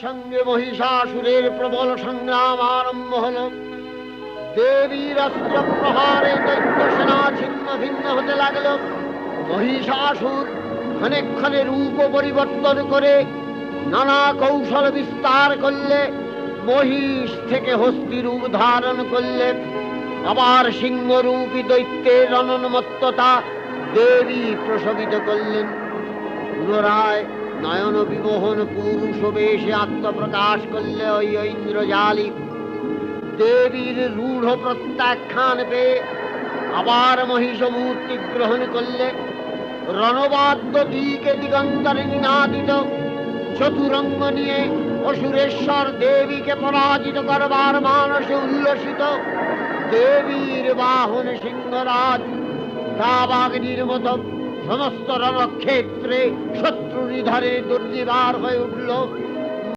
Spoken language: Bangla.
সঙ্গে মহিষাসুরের প্রবল সংগ্রাম আরম্ভ হল। দেবীর অস্ত্র প্রহারে দৈত্য সেনা ছিন্ন ভিন্ন হতে লাগল। মহিষাসুর ক্ষণে ক্ষণে রূপ পরিবর্তন করে নানা কৌশল বিস্তার করলে, মহিষ থেকে হস্তি রূপ ধারণ করলে, আবার সিংহরূপী দৈত্যের অনন্মত্ততা দেবী প্রশমিত করলেন। পুনরায় নয়ন বিমোহন পুরুষ বেশে আত্মপ্রকাশ করলে ওই ইন্দ্রজালিক। দেবীর রূঢ় প্রত্যাখ্যান পেয়ে আবার মহিষ মূর্তি গ্রহণ করলে। রণবাদ্য দিকে দিগন্তরে নিনাদিত, চতুরঙ্গ নিয়ে অসুরেশ্বর দেবীকে পরাজিত করবার মানসে উল্লসিত। দেবীর বাহন সিংহরাজ দাবাগ্নির মতো সমস্ত রণক্ষেত্রে শত্রু নিধনে দুর্নিবার হয়ে উঠল।